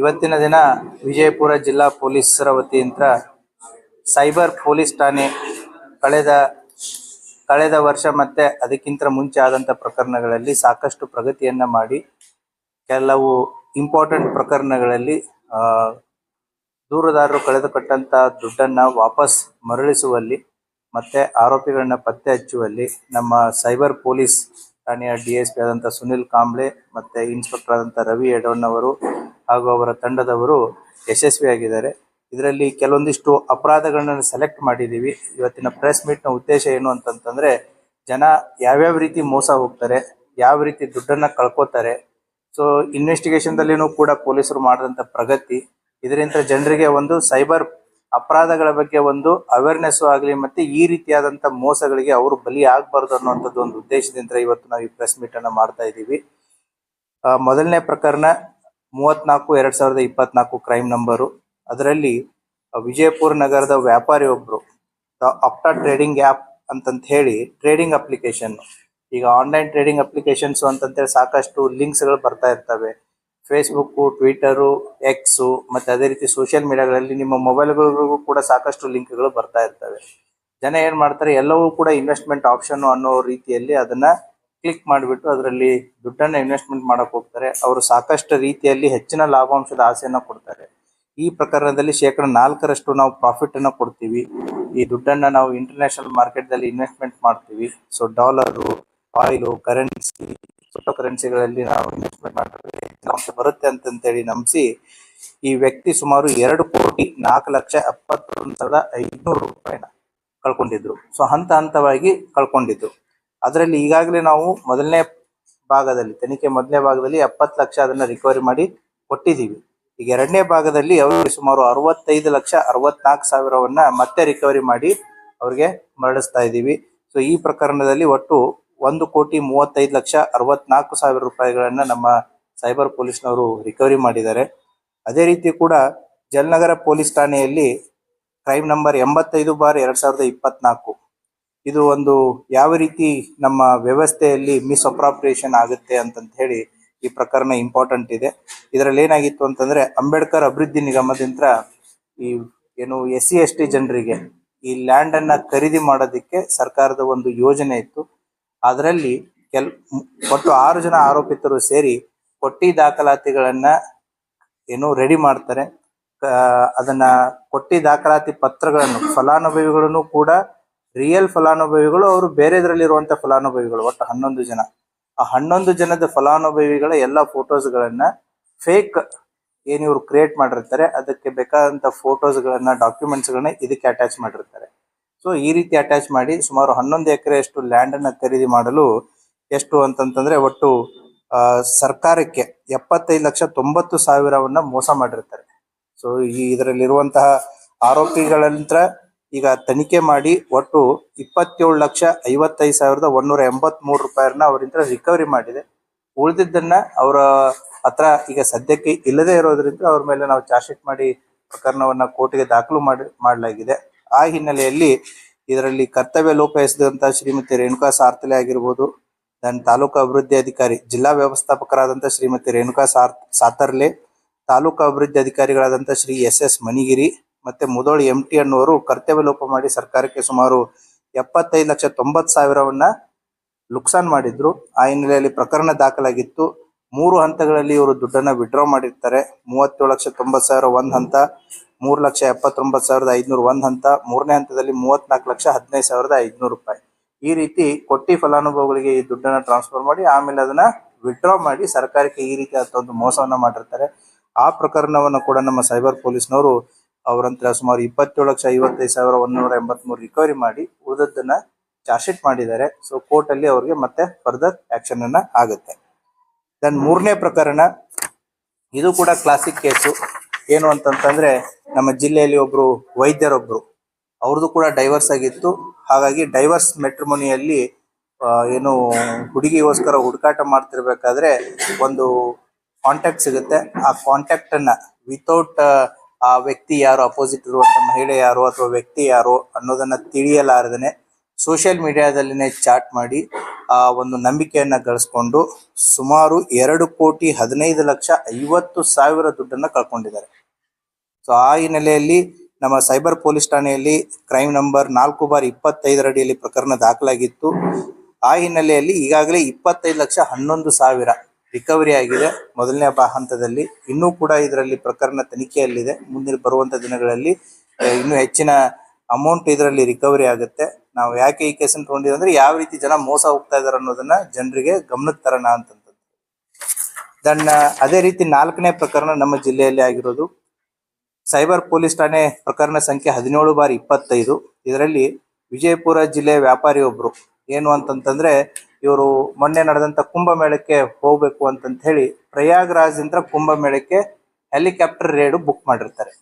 ಇವತ್ತಿನ ದಿನ ವಿಜಯಪುರ ಜಿಲ್ಲಾ ಪೊಲೀಸರ ವತಿಯಿಂದ ಸೈಬರ್ ಪೊಲೀಸ್ ಠಾಣೆ ಕಳೆದ ವರ್ಷ ಮತ್ತೆ ಅದಕ್ಕಿಂತ ಮುಂಚೆ ಆದಂಥ ಪ್ರಕರಣಗಳಲ್ಲಿ ಸಾಕಷ್ಟು ಪ್ರಗತಿಯನ್ನ ಮಾಡಿ ಕೆಲವು ಇಂಪಾರ್ಟೆಂಟ್ ಪ್ರಕರಣಗಳಲ್ಲಿ ದೂರುದಾರರು ಕಳೆದುಕೊಟ್ಟಂತ ದುಡ್ಡನ್ನ ವಾಪಸ್ ಮರಳಿಸುವಲ್ಲಿ ಮತ್ತೆ ಆರೋಪಿಗಳನ್ನ ಪತ್ತೆ ಹಚ್ಚುವಲ್ಲಿ ನಮ್ಮ ಸೈಬರ್ ಪೊಲೀಸ್ ಠಾಣೆಯ DSP ಆದಂಥ ಸುನಿಲ್ ಕಾಂಬ್ಳೆ ಮತ್ತೆ ಇನ್ಸ್ಪೆಕ್ಟರ್ ಆದಂಥ ರವಿ ಎಡವಣ್ಣವರು ಹಾಗೂ ಅವರ ತಂಡದವರು ಯಶಸ್ವಿಯಾಗಿದ್ದಾರೆ. ಇದರಲ್ಲಿ ಕೆಲವೊಂದಿಷ್ಟು ಅಪರಾಧಗಳನ್ನ ಸೆಲೆಕ್ಟ್ ಮಾಡಿದ್ದೀವಿ. ಇವತ್ತಿನ ಪ್ರೆಸ್ ಮೀಟ್ ನ ಉದ್ದೇಶ ಏನು ಅಂತಂತಂದ್ರೆ ಜನ ಯಾವ್ಯಾವ ರೀತಿ ಮೋಸ ಹೋಗ್ತಾರೆ, ಯಾವ ರೀತಿ ದುಡ್ಡನ್ನ ಕಳ್ಕೊತಾರೆ, ಸೊ ಇನ್ವೆಸ್ಟಿಗೇಷನ್ ದಲ್ಲಿನೂ ಕೂಡ ಪೊಲೀಸರು ಮಾಡಿದಂತ ಪ್ರಗತಿ, ಇದರಿಂದ ಜನರಿಗೆ ಒಂದು ಸೈಬರ್ ಅಪರಾಧಗಳ ಬಗ್ಗೆ ಒಂದು ಅವೇರ್ನೆಸ್ ಆಗಲಿ ಮತ್ತೆ ಈ ರೀತಿಯಾದಂತ ಮೋಸಗಳಿಗೆ ಅವರು ಬಲಿ ಆಗಬಾರ್ದು ಅನ್ನುವಂಥದ್ದು ಒಂದು ಉದ್ದೇಶದಿಂದ ಇವತ್ತು ನಾವು ಈ ಪ್ರೆಸ್ ಮೀಟ್ ಅನ್ನ ಮಾಡ್ತಾ ಇದ್ದೀವಿ. ಮೊದಲನೇ ಪ್ರಕರಣ 34/2024 ಕ್ರೈಮ್ ನಂಬರು. ಅದರಲ್ಲಿ ವಿಜಯಪುರ ನಗರದ ವ್ಯಾಪಾರಿ ಒಬ್ರು ಆಪ್ಟಾ ಟ್ರೇಡಿಂಗ್ ಆ್ಯಪ್ ಅಂತಂತ ಹೇಳಿ ಟ್ರೇಡಿಂಗ್ ಅಪ್ಲಿಕೇಶನ್, ಈಗ ಆನ್ಲೈನ್ ಟ್ರೇಡಿಂಗ್ ಅಪ್ಲಿಕೇಶನ್ಸ್ ಅಂತಂತೇಳಿ ಸಾಕಷ್ಟು ಲಿಂಕ್ಸ್ಗಳು ಬರ್ತಾ ಇರ್ತವೆ. ಫೇಸ್ಬುಕ್ಕು, ಟ್ವಿಟರು, ಎಕ್ಸು ಮತ್ತೆ ಅದೇ ರೀತಿ ಸೋಷಿಯಲ್ ಮೀಡಿಯಾಗಳಲ್ಲಿ ನಿಮ್ಮ ಮೊಬೈಲ್ಗಳಿಗೂ ಕೂಡ ಸಾಕಷ್ಟು ಲಿಂಕ್ಗಳು ಬರ್ತಾ ಇರ್ತವೆ. ಜನ ಏನ್ ಮಾಡ್ತಾರೆ, ಎಲ್ಲವೂ ಕೂಡ ಇನ್ವೆಸ್ಟ್ಮೆಂಟ್ ಆಪ್ಷನ್ ಅನ್ನೋ ರೀತಿಯಲ್ಲಿ ಅದನ್ನ ಕ್ಲಿಕ್ ಮಾಡಿಬಿಟ್ಟು ಅದರಲ್ಲಿ ದುಡ್ಡನ್ನ ಇನ್ವೆಸ್ಟ್ಮೆಂಟ್ ಮಾಡಕ್ ಹೋಗ್ತಾರೆ. ಅವರು ಸಾಕಷ್ಟು ರೀತಿಯಲ್ಲಿ ಹೆಚ್ಚಿನ ಲಾಭಾಂಶದ ಆಸೆಯನ್ನ ಕೊಡ್ತಾರೆ. ಈ ಪ್ರಕರಣದಲ್ಲಿ 4% ನಾವು ಪ್ರಾಫಿಟ್ ಅನ್ನ ಕೊಡ್ತೀವಿ. ಈ ದುಡ್ಡನ್ನ ನಾವು ಇಂಟರ್ನ್ಯಾಷನಲ್ ಮಾರ್ಕೆಟ್ ದಲ್ಲಿ ಇನ್ವೆಸ್ಟ್ಮೆಂಟ್ ಮಾಡ್ತೀವಿ. So dollar, oil, currency, crypto ಕರೆನ್ಸಿಗಳಲ್ಲಿ ನಾವು ಇನ್ವೆಸ್ಟ್ಮೆಂಟ್ ಮಾಡ್ತೀವಿ, ಬರುತ್ತೆ ಅಂತಂತೇಳಿ ನಂಬಿಸಿ ಈ ವ್ಯಕ್ತಿ ಸುಮಾರು 2,04,71,500 ರೂಪಾಯಿನ ಕಳ್ಕೊಂಡಿದ್ರು. ಸೊ ಹಂತವಾಗಿ ಕಳ್ಕೊಂಡಿದ್ರು. ಅದರಲ್ಲಿ ಈಗಾಗಲೇ ನಾವು ತನಿಖೆ ಮೊದಲನೇ ಭಾಗದಲ್ಲಿ 70 ಲಕ್ಷ ಅದನ್ನ ರಿಕವರಿ ಮಾಡಿ ಕೊಟ್ಟಿದ್ದೀವಿ. ಈಗ ಎರಡನೇ ಭಾಗದಲ್ಲಿ ಅವರಿಗೆ ಸುಮಾರು 65,64,000 ಮತ್ತೆ ರಿಕವರಿ ಮಾಡಿ ಅವ್ರಿಗೆ ಮರಳಿಸ್ತಾ ಇದ್ದೀವಿ. ಸೊ ಈ ಪ್ರಕರಣದಲ್ಲಿ ಒಟ್ಟು 1,35,64,000 ರೂಪಾಯಿಗಳನ್ನ ನಮ್ಮ ಸೈಬರ್ ಪೊಲೀಸ್ನವರು ರಿಕವರಿ ಮಾಡಿದ್ದಾರೆ. ಅದೇ ರೀತಿ ಕೂಡ ಜಲನಗರ ಪೊಲೀಸ್ ಠಾಣೆಯಲ್ಲಿ ಕ್ರೈಮ್ ನಂಬರ್ 85/2024 ಇದು ಒಂದು ಯಾವ ರೀತಿ ನಮ್ಮ ವ್ಯವಸ್ಥೆಯಲ್ಲಿ ಮಿಸ್ಅಪ್ರಾಪ್ರಿಯೇಷನ್ ಆಗುತ್ತೆ ಅಂತಂತ ಹೇಳಿ ಈ ಪ್ರಕರಣ ಇಂಪಾರ್ಟೆಂಟ್ ಇದೆ. ಇದರಲ್ಲಿ ಏನಾಗಿತ್ತು ಅಂತಂದ್ರೆ ಅಂಬೇಡ್ಕರ್ ಅಭಿವೃದ್ಧಿ ನಿಗಮದಿಂದ ಈ ಏನು SC/ST ಜನರಿಗೆ ಈ ಲ್ಯಾಂಡ್ ಅನ್ನ ಖರೀದಿ ಮಾಡೋದಕ್ಕೆ ಸರ್ಕಾರದ ಒಂದು ಯೋಜನೆ ಇತ್ತು. ಅದರಲ್ಲಿ ಒಟ್ಟು 6 ಜನ ಆರೋಪಿತರು ಸೇರಿ ಕೊಟ್ಟಿ ದಾಖಲಾತಿಗಳನ್ನ ರೆಡಿ ಮಾಡ್ತಾರೆ. ಅದನ್ನ ಕೊಟ್ಟಿ ದಾಖಲಾತಿ ಪತ್ರಗಳನ್ನು ಫಲಾನುಭವಿಗಳನ್ನು ಕೂಡ ರಿಯಲ್ ಫಲಾನುಭವಿಗಳು, ಅವರು ಬೇರೆದ್ರಲ್ಲಿರುವಂತ ಫಲಾನುಭವಿಗಳು, ಒಟ್ಟು 11 ಜನ. ಆ 11 ಜನದ ಫಲಾನುಭವಿಗಳ ಎಲ್ಲ ಫೋಟೋಸ್ಗಳನ್ನ ಫೇಕ್ ಇವ್ರು ಕ್ರಿಯೇಟ್ ಮಾಡಿರ್ತಾರೆ, ಅದಕ್ಕೆ ಬೇಕಾದಂತ ಫೋಟೋಸ್ಗಳನ್ನ ಡಾಕ್ಯುಮೆಂಟ್ಸ್ಗಳನ್ನ ಇದಕ್ಕೆ ಅಟ್ಯಾಚ್ ಮಾಡಿರ್ತಾರೆ. ಸೊ ಈ ರೀತಿ ಅಟ್ಯಾಚ್ ಮಾಡಿ ಸುಮಾರು 11 ಎಕರೆಯಷ್ಟು ಲ್ಯಾಂಡ್ ಅನ್ನ ಖರೀದಿ ಮಾಡಲು ಎಷ್ಟು ಅಂತಂತಂದ್ರೆ ಒಟ್ಟು ಸರ್ಕಾರಕ್ಕೆ 75,90,000 ಮೋಸ ಮಾಡಿರ್ತಾರೆ. ಸೊ ಇದರಲ್ಲಿರುವಂತಹ ಆರೋಪಿಗಳಂತ್ರ ಈಗ ತನಿಖೆ ಮಾಡಿ ಒಟ್ಟು 27,55,183 ರೂಪಾಯಿನ ಅವರಿಂದ ರಿಕವರಿ ಮಾಡಿದೆ. ಉಳಿದಿದ್ದನ್ನ ಅವರ ಹತ್ರ ಈಗ ಸದ್ಯಕ್ಕೆ ಇಲ್ಲದೆ ಇರೋದ್ರಿಂದ ಅವ್ರ ಮೇಲೆ ನಾವು ಚಾರ್ಜ್ ಶೀಟ್ ಮಾಡಿ ಪ್ರಕರಣವನ್ನ ಕೋರ್ಟ್ಗೆ ದಾಖಲು ಮಾಡಲಾಗಿದೆ. ಆ ಹಿನ್ನೆಲೆಯಲ್ಲಿ ಇದರಲ್ಲಿ ಕರ್ತವ್ಯ ಲೋಪ ಎಸೆದಂತ ಶ್ರೀಮತಿ ರೇಣುಕಾ ಸಾರ್ತಲೆ ಆಗಿರ್ಬೋದು, ತಾಲೂಕು ಅಭಿವೃದ್ಧಿ ಅಧಿಕಾರಿ, ಜಿಲ್ಲಾ ವ್ಯವಸ್ಥಾಪಕರಾದಂಥ ಶ್ರೀಮತಿ ರೇಣುಕಾ ಸಾತರ್ಲೆ, ತಾಲೂಕು ಅಭಿವೃದ್ಧಿ ಅಧಿಕಾರಿಗಳಾದಂಥ ಶ್ರೀ SS ಮನಿಗಿರಿ ಮತ್ತೆ ಮುದೋಳಿ MT ಅನ್ನುವರು ಕರ್ತವ್ಯ ಲೋಪ ಮಾಡಿ ಸರ್ಕಾರಕ್ಕೆ ಸುಮಾರು 75,90,000 ನುಕ್ಸಾನ್ ಮಾಡಿದ್ರು. ಆ ಹಿನ್ನೆಲೆಯಲ್ಲಿ ಪ್ರಕರಣ ದಾಖಲಾಗಿತ್ತು. 3 ಹಂತಗಳಲ್ಲಿ ಇವರು ದುಡ್ಡನ್ನ ವಿಡ್ರಾ ಮಾಡಿರ್ತಾರೆ. 37,90,000 ಒಂದ್ ಹಂತ, 3,79,500 ಒಂದ್ ಹಂತ, ಮೂರನೇ ಹಂತದಲ್ಲಿ 34,15,500 ರೂಪಾಯಿ. ಈ ರೀತಿ ಕೊಟ್ಟಿ ಫಲಾನುಭವಿಗಳಿಗೆ ಈ ದುಡ್ಡನ್ನ ಟ್ರಾನ್ಸ್ಫರ್ ಮಾಡಿ ಆಮೇಲೆ ಅದನ್ನ ವಿಡ್ರಾ ಮಾಡಿ ಸರ್ಕಾರಕ್ಕೆ ಈ ರೀತಿ ಒಂದು ಮೋಸವನ್ನ ಮಾಡಿರ್ತಾರೆ. ಆ ಪ್ರಕರಣವನ್ನ ಕೂಡ ನಮ್ಮ ಸೈಬರ್ ಪೊಲೀಸ್ನವರು ಅವರಂತ್ರ ಸುಮಾರು 27,55,183 ರಿಕವರಿ ಮಾಡಿ ಉಳಿದದ್ದನ್ನ ಚಾರ್ಜ್ ಶೀಟ್ ಮಾಡಿದ್ದಾರೆ. ಸೊ ಕೋರ್ಟ್ ಅಲ್ಲಿ ಅವ್ರಿಗೆ ಮತ್ತೆ ಫರ್ದರ್ ಆಕ್ಷನ್ ಅನ್ನ ಆಗುತ್ತೆ. ದೆನ್ ಮೂರನೇ ಪ್ರಕರಣ, ಇದು ಕೂಡ ಕ್ಲಾಸಿಕ್ ಕೇಸು. ಏನು ಅಂತಂತಂದ್ರೆ ನಮ್ಮ ಜಿಲ್ಲೆಯಲ್ಲಿ ಒಬ್ರು ವೈದ್ಯರೊಬ್ರು, ಅವ್ರದ್ದು ಕೂಡ ಡೈವರ್ಸ್ ಆಗಿತ್ತು. ಹಾಗಾಗಿ ಡೈವರ್ಸ್ ಮೆಟ್ರಿಮೋನಿಯಲ್ಲಿ ಏನು ಹುಡುಗಿಗೋಸ್ಕರ ಹುಡುಕಾಟ ಮಾಡ್ತಿರ್ಬೇಕಾದ್ರೆ ಒಂದು ಕಾಂಟ್ಯಾಕ್ಟ್ ಸಿಗುತ್ತೆ. ಆ ಕಾಂಟ್ಯಾಕ್ಟ್ ಅನ್ನ ವಿತೌಟ್ ಆ ವ್ಯಕ್ತಿ ಯಾರು, ಅಪೋಸಿಟ್ ಇರುವಂತ ಮಹಿಳೆ ಯಾರು ಅಥವಾ ವ್ಯಕ್ತಿ ಯಾರು ಅನ್ನೋದನ್ನ ತಿಳಿಯಲಾರದೇನೆ ಸೋಷಿಯಲ್ ಮೀಡಿಯಾದಲ್ಲಿನೇ ಚಾಟ್ ಮಾಡಿ ಆ ಒಂದು ನಂಬಿಕೆಯನ್ನ ಗಳಿಸ್ಕೊಂಡು ಸುಮಾರು 2,15,50,000 ದುಡ್ಡನ್ನ ಕಳ್ಕೊಂಡಿದ್ದಾರೆ. ಸೊ ಆ ಹಿನ್ನೆಲೆಯಲ್ಲಿ ನಮ್ಮ ಸೈಬರ್ ಪೊಲೀಸ್ ಠಾಣೆಯಲ್ಲಿ ಕ್ರೈಮ್ ನಂಬರ್ 4/25 ಅಡಿಯಲ್ಲಿ ಪ್ರಕರಣ ದಾಖಲಾಗಿತ್ತು. ಆ ಹಿನ್ನೆಲೆಯಲ್ಲಿ ಈಗಾಗಲೇ 25,11,000 ರಿಕವರಿ ಆಗಿದೆ ಮೊದಲನೇ ಹಂತದಲ್ಲಿ. ಇನ್ನೂ ಕೂಡ ಇದರಲ್ಲಿ ಪ್ರಕರಣ ತನಿಖೆಯಲ್ಲಿದೆ. ಮುಂದಿನ ಬರುವಂತ ದಿನಗಳಲ್ಲಿ ಇನ್ನೂ ಹೆಚ್ಚಿನ ಅಮೌಂಟ್ ಇದರಲ್ಲಿ ರಿಕವರಿ ಆಗುತ್ತೆ. ನಾವು ಯಾಕೆ ಈ ಕೇಸನ್ನು ತಗೊಂಡಿದ್ದೀವಿ ಅಂದ್ರೆ ಯಾವ ರೀತಿ ಜನ ಮೋಸ ಹೋಗ್ತಾ ಇದಾರೆ ಅನ್ನೋದನ್ನ ಜನರಿಗೆ ಗಮನಕ್ಕೆ ತರೋಣ ಅಂತಂದ್ರೆ. ಅದೇ ರೀತಿ 4ನೇ ಪ್ರಕರಣ ನಮ್ಮ ಜಿಲ್ಲೆಯಲ್ಲಿ ಆಗಿರೋದು ಸೈಬರ್ ಪೊಲೀಸ್ ಠಾಣೆ ಪ್ರಕರಣ ಸಂಖ್ಯೆ 17/25. ಇದರಲ್ಲಿ ವಿಜಯಪುರ ಜಿಲ್ಲೆಯ ವ್ಯಾಪಾರಿ ಒಬ್ರು ಏನು ಅಂತಂತಂದ್ರೆ ಇವರು ಮೊನ್ನೆ ನಡೆದಂತ ಕುಂಭಮೇಳಕ್ಕೆ ಹೋಗ್ಬೇಕು ಅಂತಂತ ಹೇಳಿ ಪ್ರಯಾಗ್ರಾಜ್ದಿಂದ ಕುಂಭಮೇಳಕ್ಕೆ ಹೆಲಿಕಾಪ್ಟರ್ ರೇಡ್ ಬುಕ್ ಮಾಡಿರ್ತಾರೆ.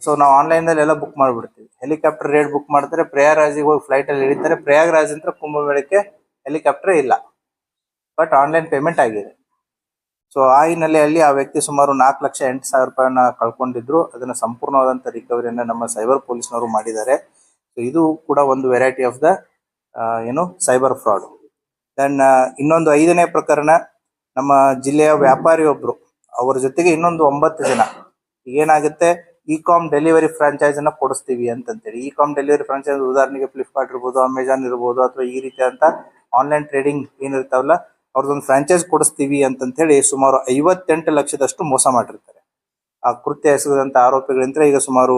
ಸೊ ನಾವು ಆನ್ಲೈನ್ ನಲ್ಲಿ ಎಲ್ಲ ಬುಕ್ ಮಾಡ್ಬಿಡ್ತೀವಿ. ಹೆಲಿಕಾಪ್ಟರ್ ರೇಡ್ ಬುಕ್ ಮಾಡ್ತಾರೆ, ಪ್ರಯಾಗ್ರಾಜಿಗೆ ಹೋಗಿ ಫ್ಲೈಟ್ ಅಲ್ಲಿ ಇಳಿತಾರೆ. ಪ್ರಯಾಗ್ರಾಜ್ದಿಂದ ಕುಂಭಮೇಳಕ್ಕೆ ಹೆಲಿಕಾಪ್ಟರ್ ಇಲ್ಲ, ಬಟ್ ಆನ್ಲೈನ್ ಪೇಮೆಂಟ್ ಆಗಿದೆ. ಸೊ ಆ ಹಿನ್ನೆಲೆಯಲ್ಲಿ ಆ ವ್ಯಕ್ತಿ ಸುಮಾರು 4,08,000 ರೂಪಾಯಿನ ಕಳ್ಕೊಂಡಿದ್ರು. ಅದನ್ನ ಸಂಪೂರ್ಣವಾದಂತ ರಿಕವರಿಯನ್ನ ನಮ್ಮ ಸೈಬರ್ ಪೊಲೀಸ್ನವರು ಮಾಡಿದ್ದಾರೆ. ಸೊ ಇದು ಕೂಡ ಒಂದು variety of the cyber fraud. ಇನ್ನೊಂದು 5ನೇ ಪ್ರಕರಣ ನಮ್ಮ ಜಿಲ್ಲೆಯ ವ್ಯಾಪಾರಿ ಒಬ್ರು, ಅವರ ಜೊತೆಗೆ ಇನ್ನೊಂದು 9 ಜನ. ಏನಾಗುತ್ತೆ, ಇ-ಕಾಮ್ ಡೆಲಿವರಿ ಫ್ರಾಂಚೈಸ್ ಅನ್ನ ಕೊಡಿಸ್ತೀವಿ ಅಂತೇಳಿ. ಇ-ಕಾಮ್ ಡೆಲಿವರಿ ಫ್ರಾಂಚೈಸ್ ಉದಾಹರಣೆಗೆ ಫ್ಲಿಪ್ಕಾರ್ಟ್ ಇರ್ಬೋದು, ಅಮೆಜಾನ್ ಇರ್ಬೋದು, ಅಥವಾ ಈ ರೀತಿಯಾದಂತ ಆನ್ಲೈನ್ ಟ್ರೇಡಿಂಗ್ ಏನಿರ್ತಾವಲ್ಲ ಅವ್ರದ್ದೊಂದು ಫ್ರಾಂಚೈಸ್ ಕೊಡಿಸ್ತೀವಿ ಅಂತ ಹೇಳಿ ಸುಮಾರು 58 ಲಕ್ಷದಷ್ಟು ಮೋಸ ಮಾಡಿರ್ತಾರೆ. ಆ ಕೃತ್ಯ ಎಸಗದಂತ ಆರೋಪಿಗಳಿಂದ ಈಗ ಸುಮಾರು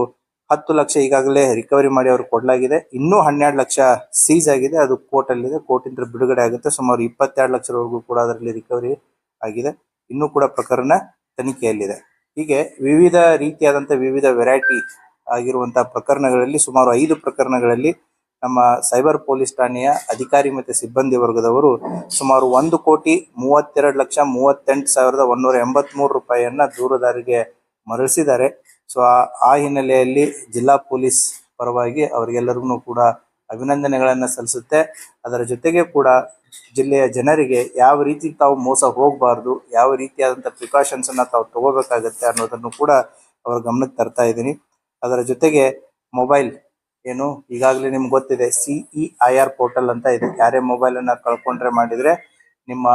10 ಲಕ್ಷ ಈಗಾಗಲೇ ರಿಕವರಿ ಮಾಡಿ ಅವ್ರಿಗೆ ಕೊಡಲಾಗಿದೆ. ಇನ್ನೂ 12 ಲಕ್ಷ ಸೀಸ್ ಆಗಿದೆ. ಅದು ಕೋರ್ಟ್ ಅಲ್ಲಿದೆ, ಕೋರ್ಟಿಂದ ಬಿಡುಗಡೆ ಆಗುತ್ತೆ. ಸುಮಾರು 22 ಲಕ್ಷದವರೆಗೂ ಕೂಡ ಅದರಲ್ಲಿ ರಿಕವರಿ ಆಗಿದೆ. ಇನ್ನೂ ಕೂಡ ಪ್ರಕರಣ ತನಿಖೆಯಲ್ಲಿದೆ. ಹೀಗೆ ವಿವಿಧ ರೀತಿಯಾದಂತ ವಿವಿಧ ವೆರೈಟಿ ಆಗಿರುವಂತಹ ಪ್ರಕರಣಗಳಲ್ಲಿ ಸುಮಾರು 5 ಪ್ರಕರಣಗಳಲ್ಲಿ ನಮ್ಮ ಸೈಬರ್ ಪೊಲೀಸ್ ಠಾಣೆಯ ಅಧಿಕಾರಿ ಮತ್ತು ಸಿಬ್ಬಂದಿ ವರ್ಗದವರು ಸುಮಾರು 1,32,38,183 ರೂಪಾಯಿಯನ್ನ ದೂರುದಾರರಿಗೆ ಮರಳಿಸಿದ್ದಾರೆ. ಸೊ ಆ ಹಿನ್ನೆಲೆಯಲ್ಲಿ ಜಿಲ್ಲಾ ಪೊಲೀಸ್ ಪರವಾಗಿ ಅವರಿಗೆಲ್ಲರಿಗೂ ಕೂಡ ಅಭಿನಂದನೆಗಳನ್ನ ಸಲ್ಲಿಸುತ್ತೆ. ಅದರ ಜೊತೆಗೆ ಕೂಡ ಜಿಲ್ಲೆಯ ಜನರಿಗೆ ಯಾವ ರೀತಿ ತಾವು ಮೋಸ ಹೋಗಬಾರ್ದು, ಯಾವ ರೀತಿಯಾದಂಥ ಪ್ರಿಕಾಷನ್ಸ್ ಅನ್ನ ತಾವು ತಗೋಬೇಕಾಗತ್ತೆ ಅನ್ನೋದನ್ನು ಕೂಡ ಅವರ ಗಮನಕ್ಕೆ ತರ್ತಾ ಇದ್ದೀನಿ. ಅದರ ಜೊತೆಗೆ ಮೊಬೈಲ್ ಏನು ಈಗಾಗಲೇ ನಿಮ್ಗೆ ಗೊತ್ತಿದೆ, CEIR ಪೋರ್ಟಲ್ ಅಂತ ಇದೆ. ಯಾರೇ ಮೊಬೈಲ್ ಅನ್ನ ಕಳ್ಕೊಂಡ್ರೆ ಮಾಡಿದ್ರೆ ನಿಮ್ಮ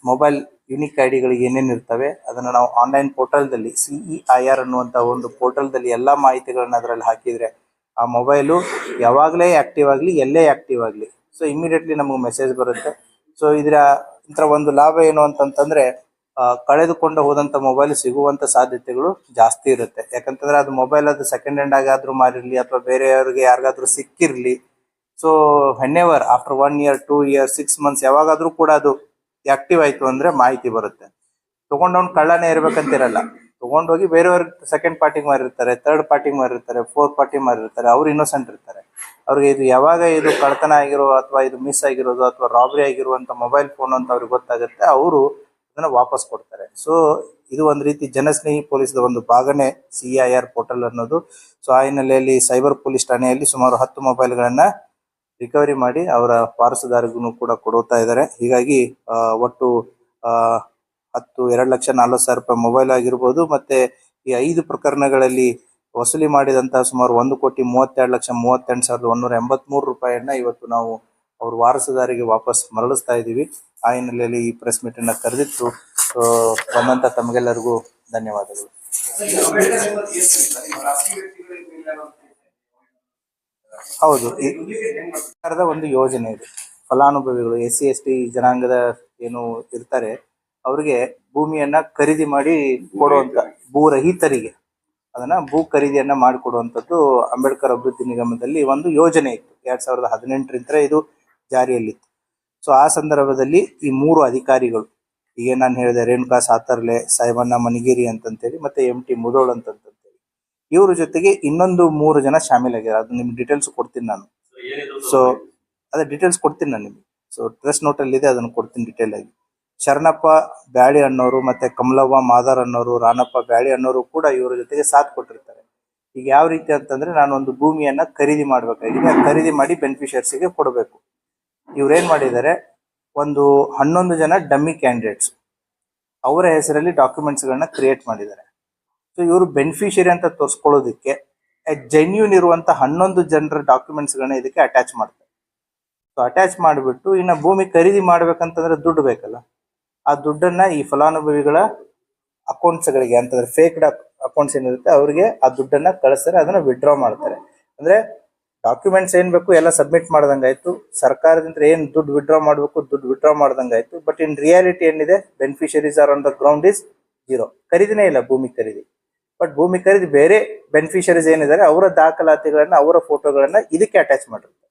ಮೊಬೈಲ್ ಯುನಿಕ್ ಐಡಿಗಳಿಗೆ ಏನೇನು ಇರ್ತವೆ ಅದನ್ನ ನಾವು ಆನ್ಲೈನ್ ಪೋರ್ಟಲ್ದಲ್ಲಿ CEIR ಅನ್ನುವಂತ ಒಂದು ಪೋರ್ಟಲ್ದಲ್ಲಿ ಎಲ್ಲಾ ಮಾಹಿತಿಗಳನ್ನ ಅದರಲ್ಲಿ ಹಾಕಿದ್ರೆ ಆ ಮೊಬೈಲು ಯಾವಾಗಲೇ ಆಕ್ಟಿವ್ ಆಗಲಿ, ಎಲ್ಲೇ ಆಕ್ಟಿವ್ ಆಗಲಿ, ಸೊ ಇಮಿಡಿಯೇಟ್ಲಿ ನಮಗೆ ಮೆಸೇಜ್ ಬರುತ್ತೆ. ಸೊ ಇದರ ಒಂದು ಲಾಭ ಏನು ಅಂತಂತಂದ್ರೆ ಕಳೆದುಕೊಂಡು ಹೋದಂತ ಮೊಬೈಲ್ ಸಿಗುವಂತ ಸಾಧ್ಯತೆಗಳು ಜಾಸ್ತಿ ಇರುತ್ತೆ. ಯಾಕಂತಂದ್ರೆ ಅದು ಮೊಬೈಲ್ ಅದು ಸೆಕೆಂಡ್ ಹ್ಯಾಂಡ್ ಆಗಾದ್ರೂ ಮಾರಿರ್ಲಿ ಅಥವಾ ಬೇರೆಯವ್ರಿಗೆ ಯಾರಿಗಾದ್ರೂ ಸಿಕ್ಕಿರ್ಲಿ, so whenever after 1 year 2 years 6 months ಯಾವಾಗಾದ್ರೂ ಕೂಡ ಅದು ಆಕ್ಟಿವ್ ಆಯ್ತು ಅಂದ್ರೆ ಮಾಹಿತಿ ಬರುತ್ತೆ. ತಗೊಂಡವ್ನು ಕಳ್ಳನೇ ಇರ್ಬೇಕಂತಿರಲ್ಲ, ತಗೊಂಡೋಗಿ ಬೇರೆಯವ್ರಿಗೆ ಸೆಕೆಂಡ್ ಪಾರ್ಟಿಗೆ ಮಾರಿರ್ತಾರೆ, ಥರ್ಡ್ ಪಾರ್ಟಿಗೆ ಮಾರಿರ್ತಾರೆ, ಫೋರ್ತ್ ಪಾರ್ಟಿ ಮಾರಿರ್ತಾರೆ. ಅವ್ರು ಇನ್ನೋಸೆಂಟ್ ಇರ್ತಾರೆ. ಅವ್ರಿಗೆ ಇದು ಯಾವಾಗ ಇದು ಕಳ್ತನ ಆಗಿರೋ ಅಥವಾ ಇದು ಮಿಸ್ ಆಗಿರೋದು ಅಥವಾ ರಾಬರಿ ಆಗಿರುವಂತ ಮೊಬೈಲ್ ಫೋನ್ ಅಂತ ಅವ್ರಿಗೆ ಗೊತ್ತಾಗುತ್ತೆ, ಅವರು ಅದನ್ನ ವಾಪಸ್ ಕೊಡ್ತಾರೆ. ಸೊ ಇದು ಒಂದು ರೀತಿ ಜನಸ್ನೇಹಿ ಪೊಲೀಸ್ ಒಂದು ಭಾಗನೇ CEIR ಪೋರ್ಟಲ್ ಅನ್ನೋದು. ಸೊ ಆ ಹಿನ್ನೆಲೆಯಲ್ಲಿ ಸೈಬರ್ ಪೊಲೀಸ್ ಠಾಣೆಯಲ್ಲಿ ಸುಮಾರು 10 ಮೊಬೈಲ್ಗಳನ್ನ ರಿಕವರಿ ಮಾಡಿ ಅವರ ವಾರಸುದಾರಿಗೂ ಕೂಡ ಕೊಡುತ್ತಾ ಇದ್ದಾರೆ. ಹೀಗಾಗಿ ಒಟ್ಟು 2,40,40,000 ರೂಪಾಯಿ ಮೊಬೈಲ್ ಆಗಿರ್ಬೋದು, ಮತ್ತೆ ಈ 5 ಪ್ರಕರಣಗಳಲ್ಲಿ ವಸೂಲಿ ಮಾಡಿದಂತಹ ಸುಮಾರು 1,32,38,183 ರೂಪಾಯಿಯನ್ನ ಇವತ್ತು ನಾವು ಅವ್ರ ವಾರಸುದಾರಿಗೆ ವಾಪಸ್ ಮರಳಿಸ್ತಾ ಇದ್ದೀವಿ. ಆ ಹಿನ್ನೆಲೆಯಲ್ಲಿ ಈ ಪ್ರೆಸ್ ಮೀಟ್ ಅನ್ನ ಕರೆದಿತ್ತು. ಬಂದಂತ ತಮಗೆಲ್ಲರಿಗೂ ಧನ್ಯವಾದಗಳು. ಹೌದು, ಈ ಸರ್ಕಾರದ ಒಂದು ಯೋಜನೆ ಇದೆ. ಫಲಾನುಭವಿಗಳು SC/ST ಜನಾಂಗದ ಏನು ಇರ್ತಾರೆ ಅವ್ರಿಗೆ ಭೂಮಿಯನ್ನ ಖರೀದಿ ಮಾಡಿ ಕೊಡುವಂತ ಭೂರಹಿತರಿಗೆ ಅದನ್ನ ಭೂ ಖರೀದಿಯನ್ನ ಮಾಡಿಕೊಡುವಂಥದ್ದು ಅಂಬೇಡ್ಕರ್ ಅಭಿವೃದ್ಧಿ ನಿಗಮದಲ್ಲಿ ಒಂದು ಯೋಜನೆ ಇತ್ತು. 2018ರಿಂದ ಇದು ಜಾರಿಯಲ್ಲಿತ್ತು. ಸೊ ಆ ಸಂದರ್ಭದಲ್ಲಿ ಈ 3 ಅಧಿಕಾರಿಗಳು, ಈಗ ನಾನು ಹೇಳಿದೆ ರೇಣುಕಾ ಸಾತರ್ಲೆ, ಸಾಹೇಬಣ್ಣ ಮನಿಗೇರಿ ಅಂತಂತೇಳಿ, ಮತ್ತೆ MT ಮುದೋಳ್ ಅಂತಂತೇಳಿ, ಇವ್ರ ಜೊತೆಗೆ ಇನ್ನೊಂದು 3 ಜನ ಶಾಮೀಲಾಗ್ಯಾರ. ಅದು ನಿಮ್ಗೆ ಡೀಟೇಲ್ಸ್ ಕೊಡ್ತೀನಿ ನಾನು. ಸೊ ಅದೇ ಡೀಟೇಲ್ಸ್ ಕೊಡ್ತೀನಿ ನಾನು ನಿಮ್ಗೆ. ಸೊ ಪ್ರೆಸ್ ನೋಟ್ ಅಲ್ಲಿ ಇದೆ, ಅದನ್ನು ಕೊಡ್ತೀನಿ ಡೀಟೇಲ್ ಆಗಿ. ಶರಣಪ್ಪ ಬ್ಯಾಳಿ ಅನ್ನೋರು, ಮತ್ತೆ ಕಮಲವ್ವ ಮಾದಾರ್ ಅನ್ನೋರು, ರಾಣಪ್ಪ ಬ್ಯಾಳಿ ಅನ್ನೋರು ಕೂಡ ಇವರ ಜೊತೆಗೆ ಸಾಥ್ ಕೊಟ್ಟಿರ್ತಾರೆ. ಈಗ ಯಾವ ರೀತಿ ಅಂತಂದ್ರೆ, ನಾನು ಒಂದು ಭೂಮಿಯನ್ನ ಖರೀದಿ ಮಾಡ್ಬೇಕಾಗಿದೆ, ಖರೀದಿ ಮಾಡಿ ಬೆನಿಫಿಷಿಯರ್ಸಿಗೆ ಕೊಡಬೇಕು. ಇವ್ರೇನ್ ಮಾಡಿದ್ದಾರೆ, ಒಂದು 11 ಜನ ಡಮ್ಮಿ ಕ್ಯಾಂಡಿಡೇಟ್ಸ್ ಅವರ ಹೆಸರಲ್ಲಿ ಡಾಕ್ಯುಮೆಂಟ್ಸ್ ಗಳನ್ನ ಕ್ರಿಯೇಟ್ ಮಾಡಿದ್ದಾರೆ. ಸೊ ಇವರು ಬೆನಿಫಿಷಿಯರಿ ಅಂತ ತೋರಿಸ್ಕೊಳ್ಳೋದಕ್ಕೆ ಜೆನ್ಯೂನ್ ಇರುವಂತ 11 ಜನರ ಡಾಕ್ಯುಮೆಂಟ್ಸ್ಗಳನ್ನ ಇದಕ್ಕೆ ಅಟ್ಯಾಚ್ ಮಾಡ್ತಾರೆ. ಸೊ ಅಟ್ಯಾಚ್ ಮಾಡಿಬಿಟ್ಟು ಇನ್ನು ಭೂಮಿ ಖರೀದಿ ಮಾಡ್ಬೇಕಂತಂದ್ರೆ ದುಡ್ಡು ಬೇಕಲ್ಲ, ಆ ದುಡ್ಡನ್ನ ಈ ಫಲಾನುಭವಿಗಳ ಅಕೌಂಟ್ಸ್ಗಳಿಗೆ ಅಂತಂದ್ರೆ ಫೇಕ್ ಅಕೌಂಟ್ಸ್ ಏನಿರುತ್ತೆ ಅವ್ರಿಗೆ ಆ ದುಡ್ಡನ್ನ ಕಳಿಸ್ತಾರೆ, ಅದನ್ನ ವಿಡ್ರಾ ಮಾಡ್ತಾರೆ. ಅಂದ್ರೆ ಡಾಕ್ಯುಮೆಂಟ್ಸ್ ಏನ್ ಬೇಕು ಎಲ್ಲ ಸಬ್ಮಿಟ್ ಮಾಡ್ದಂಗಾಯ್ತು, ಸರ್ಕಾರದಿಂದ ಏನ್ ದುಡ್ಡು ವಿಡ್ರಾ ಮಾಡ್ಬೇಕು ದುಡ್ಡು ವಿಡ್ರಾ ಮಾಡ್ದಂಗಾಯ್ತು. ಬಟ್ ಇನ್ ರಿಯಾಲಿಟಿ ಏನಿದೆ, beneficiaries are on the ground is zero. ಖರೀದಿನೇ ಇಲ್ಲ ಭೂಮಿ ಖರೀದಿ. ಬಟ್ ಭೂಮಿ ಖರೀದಿ ಬೇರೆ ಬೆನಿಫಿಷರೀಸ್ ಏನಿದ್ದಾರೆ ಅವರ ದಾಖಲಾತಿಗಳನ್ನ ಅವರ ಫೋಟೋಗಳನ್ನ ಇದಕ್ಕೆ ಅಟ್ಯಾಚ್ ಮಾಡಿರ್ತಾರೆ.